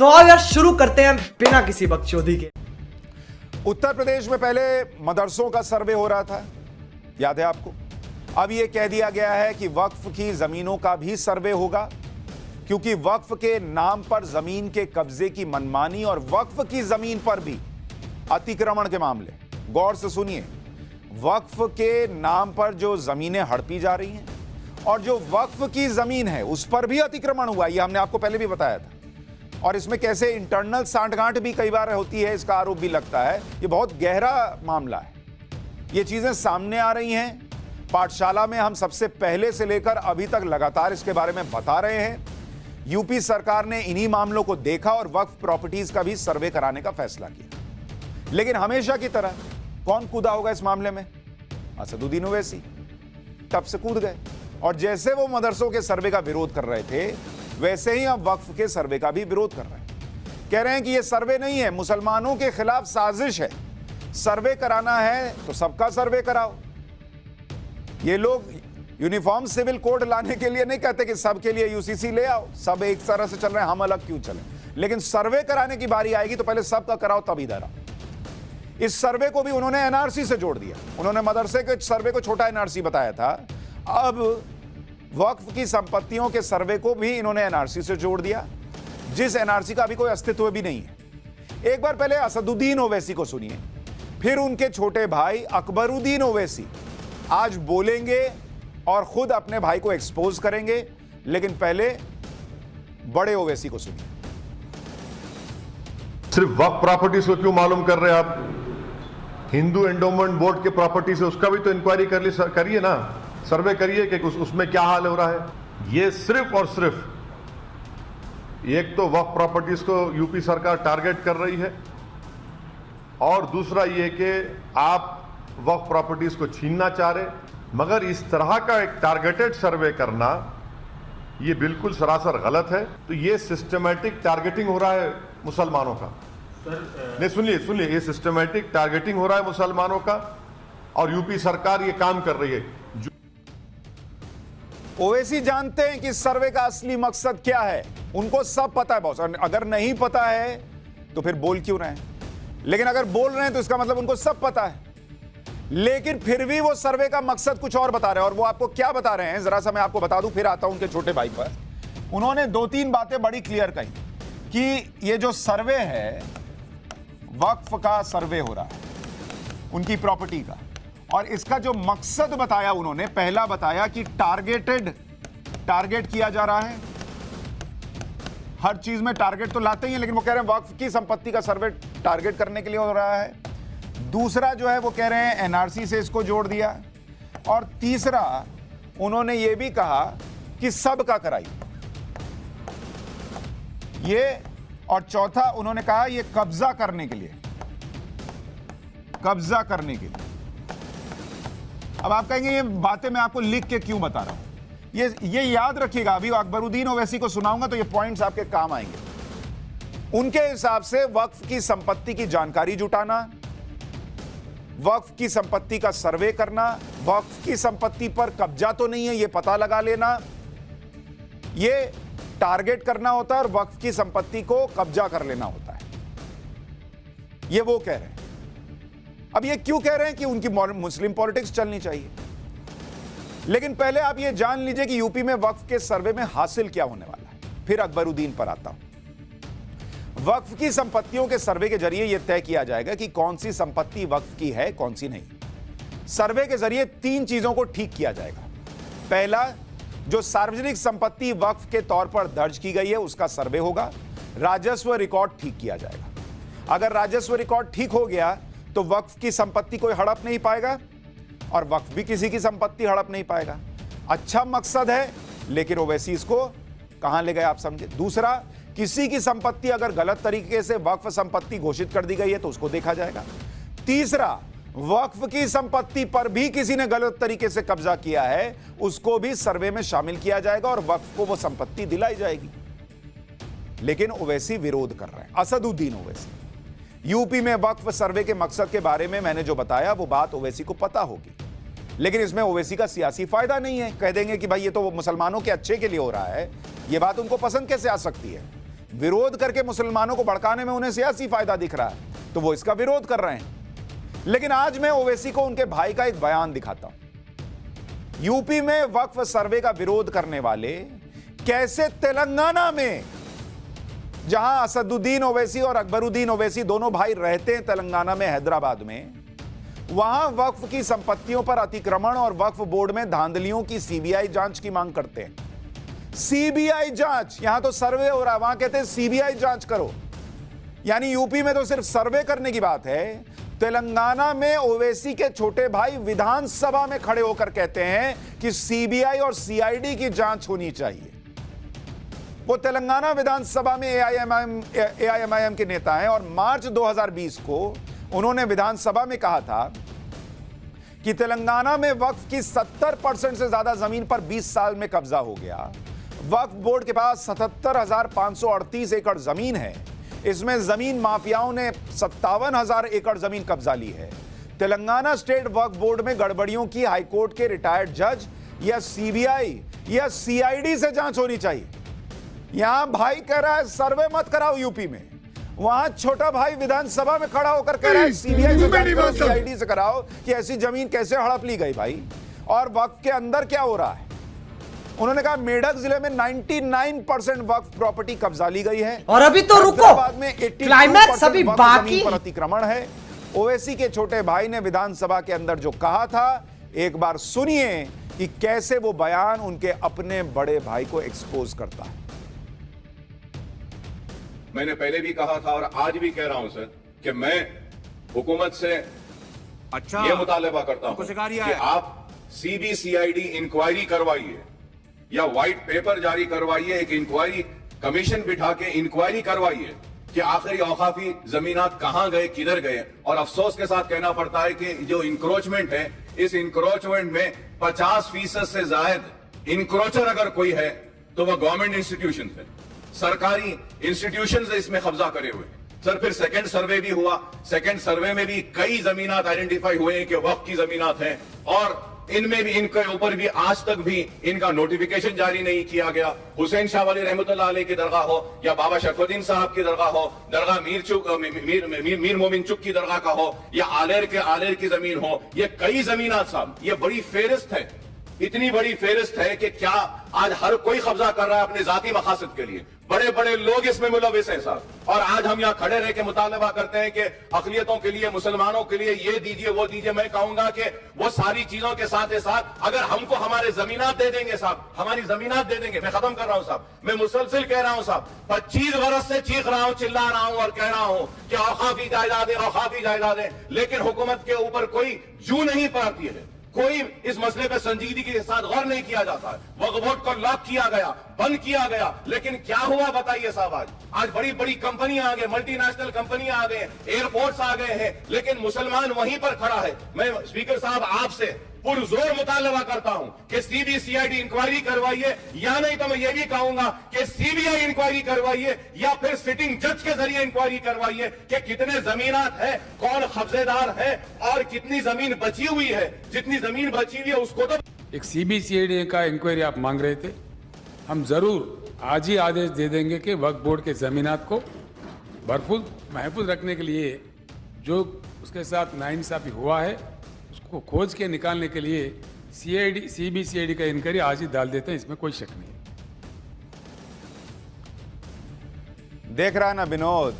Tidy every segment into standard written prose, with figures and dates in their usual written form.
तो आओ यार शुरू करते हैं बिना किसी बकचोदी के। उत्तर प्रदेश में पहले मदरसों का सर्वे हो रहा था, याद है आपको। अब यह कह दिया गया है कि वक्फ की जमीनों का भी सर्वे होगा, क्योंकि वक्फ के नाम पर जमीन के कब्जे की मनमानी और वक्फ की जमीन पर भी अतिक्रमण के मामले, गौर से सुनिए, वक्फ के नाम पर जो जमीनें हड़पी जा रही हैं और जो वक्फ की जमीन है उस पर भी अतिक्रमण हुआ, यह हमने आपको पहले भी बताया था। और इसमें कैसे इंटरनल सांठगांठ भी कई बार होती है, इसका आरोप भी लगता है। यह बहुत गहरा मामला है, ये चीजें सामने आ रही हैं। पाठशाला में हम सबसे पहले से लेकर अभी तक लगातार इसके बारे में बता रहे हैं। यूपी सरकार ने इन्हीं मामलों को देखा और वक्फ प्रॉपर्टीज का भी सर्वे कराने का फैसला किया। लेकिन हमेशा की तरह कौन कूदा होगा इस मामले में? असदुद्दीन ओवैसी तब से कूद गए। और जैसे वो मदरसों के सर्वे का विरोध कर रहे थे, वैसे ही अब वक्फ के सर्वे का भी विरोध कर रहे हैं। कह रहे हैं कि ये सर्वे नहीं है, मुसलमानों के खिलाफ साजिश है। सर्वे कराना है तो सबका सर्वे कराओ। ये लोग यूनिफॉर्म सिविल कोड लाने के लिए नहीं कहते कि सबके लिए यूसीसी ले आओ, सब एक तरह से चल रहे हैं, हम अलग क्यों चलें। लेकिन सर्वे कराने की बारी आएगी तो पहले सबका कराओ तब इधर आओ। इस सर्वे को भी उन्होंने एनआरसी से जोड़ दिया। उन्होंने मदरसे के सर्वे को छोटा एनआरसी बताया था, अब वक्फ की संपत्तियों के सर्वे को भी इन्होंने एनआरसी से जोड़ दिया, जिस एनआरसी का अभी कोई अस्तित्व भी नहीं है। एक बार पहले असदुद्दीन ओवैसी को सुनिए, फिर उनके छोटे भाई अकबरुद्दीन ओवैसी आज बोलेंगे और खुद अपने भाई को एक्सपोज करेंगे। लेकिन पहले बड़े ओवैसी को सुनिए। सिर्फ वक्फ प्रॉपर्टीज को क्यों मालूम कर रहे हैं आप? हिंदू एंडोमेंट बोर्ड के प्रॉपर्टी से उसका भी तो इंक्वायरी करिए ना, सर्वे करिए कि उसमें क्या हाल हो रहा है। ये सिर्फ और सिर्फ एक तो वक्फ प्रॉपर्टीज को यूपी सरकार टारगेट कर रही है, और दूसरा ये कि आप वक्फ प्रॉपर्टीज को छीनना चाह रहे। मगर इस तरह का एक टारगेटेड सर्वे करना ये बिल्कुल सरासर गलत है। तो ये सिस्टमैटिक टारगेटिंग हो रहा है मुसलमानों का। नहीं, सुनिए, ये सिस्टमैटिक टारगेटिंग हो रहा है मुसलमानों का, और यूपी सरकार ये काम कर रही है। ओवैसी जानते हैं कि इस सर्वे का असली मकसद क्या है, उनको सब पता है बॉस। अगर नहीं पता है तो फिर बोल क्यों रहे हैं? लेकिन अगर बोल रहे हैं तो इसका मतलब उनको सब पता है। लेकिन फिर भी वो सर्वे का मकसद कुछ और बता रहे हैं। और वो आपको क्या बता रहे हैं, जरा सा मैं आपको बता दूं, फिर आता हूं उनके छोटे भाई पर। उन्होंने 2-3 बातें बड़ी क्लियर कही कि ये जो सर्वे है, वक्फ का सर्वे हो रहा है उनकी प्रॉपर्टी का, और इसका जो मकसद बताया उन्होंने, पहला बताया कि टारगेट किया जा रहा है। हर चीज में टारगेट तो लाते ही हैं, लेकिन वो कह रहे हैं वक्फ की संपत्ति का सर्वे टारगेट करने के लिए हो रहा है। दूसरा जो है वो कह रहे हैं एनआरसी से इसको जोड़ दिया। और तीसरा उन्होंने ये भी कहा कि सबका कराइए ये। और चौथा उन्होंने कहा ये कब्जा करने के लिए। अब आप कहेंगे ये बातें मैं आपको लिख के क्यों बता रहा हूं? ये याद रखिएगा, अभी अकबरुद्दीन ओवैसी को सुनाऊंगा तो ये पॉइंट्स आपके काम आएंगे। उनके हिसाब से वक्फ की संपत्ति की जानकारी जुटाना, वक्फ की संपत्ति का सर्वे करना, वक्फ की संपत्ति पर कब्जा तो नहीं है ये पता लगा लेना, ये टारगेट करना होता है, और वक्फ की संपत्ति को कब्जा कर लेना होता है। ये वो कह रहे हैं। अब ये क्यों कह रहे हैं कि उनकी मुस्लिम पॉलिटिक्स चलनी चाहिए? लेकिन पहले आप ये जान लीजिए कि यूपी में वक्फ के सर्वे में हासिल क्या होने वाला है, फिर अकबरुद्दीन पर आता हूं। वक्फ की संपत्तियों के सर्वे के जरिए यह तय किया जाएगा कि कौन सी संपत्ति वक्फ की है, कौन सी नहीं। सर्वे के जरिए 3 चीजों को ठीक किया जाएगा। पहला, जो सार्वजनिक संपत्ति वक्फ के तौर पर दर्ज की गई है उसका सर्वे होगा। राजस्व रिकॉर्ड ठीक किया जाएगा। अगर राजस्व रिकॉर्ड ठीक हो गया तो वक्फ की संपत्ति कोई हड़प नहीं पाएगा, और वक्फ भी किसी की संपत्ति हड़प नहीं पाएगा। अच्छा मकसद है, लेकिन ओवैसी इसको कहां ले गए आप समझे। दूसरा, किसी की संपत्ति अगर गलत तरीके से वक्फ संपत्ति घोषित कर दी गई है तो उसको देखा जाएगा। तीसरा, वक्फ की संपत्ति पर भी किसी ने गलत तरीके से कब्जा किया है उसको भी सर्वे में शामिल किया जाएगा और वक्फ को वो संपत्ति दिलाई जाएगी। लेकिन ओवैसी विरोध कर रहे हैं, असदुद्दीन ओवैसी। यूपी में वक्फ सर्वे के मकसद के बारे में मैंने जो बताया वो बात ओवैसी को पता होगी, लेकिन इसमें ओवैसी का सियासी फायदा नहीं है। कह देंगे कि भाई ये तो मुसलमानों के अच्छे के लिए हो रहा है, ये बात उनको पसंद कैसे आ सकती है? विरोध करके मुसलमानों को भड़काने में उन्हें सियासी फायदा दिख रहा है तो वो इसका विरोध कर रहे हैं। लेकिन आज मैं ओवैसी को उनके भाई का एक बयान दिखाता हूं। यूपी में वक्फ सर्वे का विरोध करने वाले कैसे तेलंगाना में, जहां असदुद्दीन ओवैसी और अकबरुद्दीन ओवैसी दोनों भाई रहते हैं तेलंगाना में, हैदराबाद में, वहां वक्फ की संपत्तियों पर अतिक्रमण और वक्फ बोर्ड में धांधलियों की सीबीआई जांच की मांग करते हैं। सीबीआई जांच, यहां तो सर्वे हो रहा है, वहां कहते हैं सीबीआई जांच करो। यानी यूपी में तो सिर्फ सर्वे करने की बात है, तेलंगाना में ओवैसी के छोटे भाई विधानसभा में खड़े होकर कहते हैं कि सीबीआई और सीआईडी की जांच होनी चाहिए। वो तेलंगाना विधानसभा में एआईएमआईएम के नेता हैं और मार्च 2020 को उन्होंने विधानसभा में कहा था कि तेलंगाना में वक्फ की 70% से ज्यादा जमीन पर 20 साल में कब्जा हो गया। वक्फ बोर्ड के पास 77,538 एकड़ जमीन है। इसमें जमीन माफियाओं ने 57,000 एकड़ जमीन कब्जा ली है। तेलंगाना स्टेट वक्फ बोर्ड में गड़बड़ियों की हाईकोर्ट के रिटायर्ड जज या सीबीआई या सीआईडी से जांच होनी चाहिए। यहां भाई कह रहा है सर्वे मत कराओ यूपी में, वहां छोटा भाई विधानसभा में खड़ा होकर कह रहा है सीबीआई से जांच करो, सीआईडी से कराओ कि ऐसी जमीन कैसे हड़प ली गई भाई। और वक्फ के अंदर क्या हो रहा है, उन्होंने कहा मेडक जिले में 99% वक्फ प्रॉपर्टी कब्जा ली गई है और अभी तो रुको, में क्लाइमैक्स अभी बाकी पर अतिक्रमण है। ओवैसी के छोटे भाई ने विधानसभा के अंदर जो कहा था, एक बार सुनिए कि कैसे वो बयान उनके अपने बड़े भाई को एक्सपोज करता है। मैंने पहले भी कहा था और आज भी कह रहा हूं सर कि मैं हुकूमत से ये मुतालबा करता हूं कि आप सीबीसीआईडी इंक्वायरी करवाइए या व्हाइट पेपर जारी करवाइए, एक इंक्वायरी कमीशन बिठा के इंक्वायरी करवाइए कि आखिरी औकाफी जमीनात कहां गए, किधर गए। और अफसोस के साथ कहना पड़ता है कि जो इंक्रोचमेंट है, इस इंक्रोचमेंट में 50% से ज्यादा इंक्रोचर अगर कोई है तो वह गवर्नमेंट इंस्टीट्यूशन है, सरकारी इंस्टीट्यूशन से इसमें कब्जा करे हुए। सर फिर सेकंड सर्वे भी हुआ, सेकंड सर्वे में भी कई जमीनात आइडेंटिफाई हुए हैं कि वक्फ की जमीनात हैं और इनमें भी, इनके ऊपर भी आज तक भी इनका नोटिफिकेशन जारी नहीं किया गया। हुसैन शाह वाली रहमतुल्लाह अलैह की दरगाह हो या बाबा शरफुद्दीन साहब की दरगाह हो, दरगाह मीर मोमिन चुक की दरगाह का हो या आलेर की जमीन हो, ये कई जमीनात साहब, ये बड़ी फेरिस्त है, इतनी बड़ी फेरिस्त है कि क्या आज हर कोई कब्जा कर रहा है अपने जाती मकासद के लिए। बड़े बड़े लोग इसमें मुलविस हैं साहब। और आज हम यहाँ खड़े रह के मुतालबा करते हैं कि अक़लियतों के लिए, मुसलमानों के लिए ये दीजिए वो दीजिए। मैं कहूंगा कि वो सारी चीजों के साथ साथ अगर हमको हमारे जमीनात दे देंगे साहब, हमारी जमीनात दे देंगे। मैं खत्म कर रहा हूं साहब, मैं मुसलसिल कह रहा हूं साहब, 25 बरस से चीख रहा हूं, चिल्ला रहा हूं और कह रहा हूं कि औकाफी जायदादें, औकाफी जायदादें, लेकिन हुकूमत के ऊपर कोई जू नहीं पाती है, कोई इस मसले पर संजीदगी के साथ गौर नहीं किया जाता है। वक्फ बोर्ड को लॉक किया गया, बंद किया गया, लेकिन क्या हुआ बताइए साहब। आज बड़ी बड़ी कंपनियां आ गई, मल्टीनेशनल कंपनियां आ गए, एयरपोर्ट्स आ गए हैं, लेकिन मुसलमान वहीं पर खड़ा है। मैं स्पीकर साहब आपसे पुरजोर मुतालबा करता हूं कि सीबीसीआईडी इंक्वायरी करवाइए, या नहीं तो मैं ये भी कहूंगा कि सीबीआई इंक्वायरी करवाइए या फिर सिटिंग जज के जरिए इंक्वायरी करवाइए कि कितने जमीनात है, कौन कब्जेदार है और कितनी जमीन बची हुई है। जितनी जमीन बची हुई है उसको तो एक सीबीसीआईडी का इंक्वायरी आप मांग रहे थे, हम जरूर आज ही आदेश दे देंगे कि वक्फ बोर्ड के जमीनात को भरपूर महफूज रखने के लिए जो उसके साथ नाइंसाफी हुआ है उसको खोज के निकालने के लिए सीबीसीआईडी का इंक्वायरी आज ही डाल देते हैं, इसमें कोई शक नहीं। देख रहा है ना विनोद,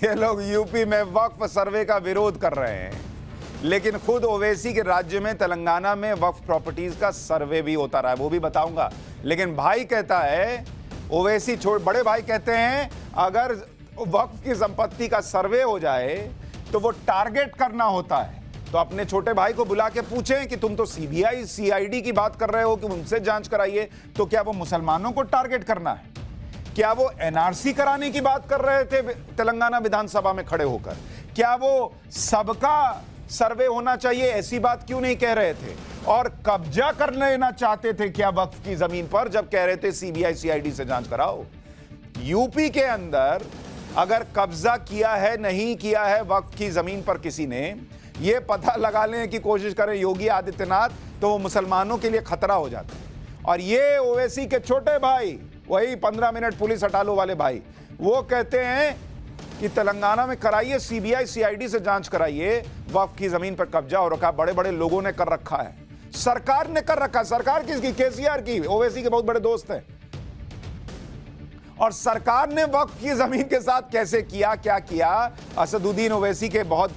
ये लोग यूपी में वक्फ सर्वे का विरोध कर रहे हैं, लेकिन खुद ओवैसी के राज्य में तेलंगाना में वक्फ प्रॉपर्टीज का सर्वे भी होता रहा है, वो भी बताऊंगा। लेकिन भाई कहता है, ओवैसी बड़े भाई कहते हैं अगर वक्फ की संपत्ति का सर्वे हो जाए तो वो टारगेट करना होता है। तो अपने छोटे भाई को बुला के पूछें कि तुम तो सीबीआई सीआईडी की बात कर रहे हो कि उनसे जांच कराइए, तो क्या वो मुसलमानों को टारगेट करना है? क्या वो एनआरसी कराने की बात कर रहे थे तेलंगाना विधानसभा में खड़े होकर? क्या वो सबका सर्वे होना चाहिए ऐसी बात क्यों नहीं कह रहे थे? और कब्जा कर लेना चाहते थे क्या वक्फ की जमीन पर, जब कह रहे थे सीबीआई सीआईडी से जांच कराओ? यूपी के अंदर अगर कब्जा किया है नहीं किया है वक्फ की जमीन पर किसी ने, यह पता लगा लेने की कोशिश करें योगी आदित्यनाथ, तो वो मुसलमानों के लिए खतरा हो जाता है। और ये ओवैसी के छोटे भाई वही 15 मिनट पुलिस हटा लो वाले भाई, वो कहते हैं कि तेलंगाना में कराइए सीबीआई सीआईडी से जांच कराइए, वक्फ की जमीन पर कब्जा हो रखा, बड़े बड़े लोगों ने कर रखा है, सरकार ने कर रखा है। सरकार किसकी? केसीआर की, ओवैसी के बहुत बड़े दोस्त हैं। और सरकार ने वक्फ की जमीन के साथ कैसे किया, क्या किया, असदुद्दीन ओवैसी के बहुत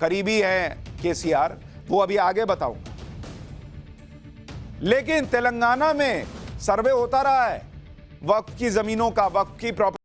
करीबी हैं केसीआर, वो अभी आगे बताऊंगा। लेकिन तेलंगाना में सर्वे होता रहा है वक्फ की जमीनों का, वक्फ की प्रॉपर्टी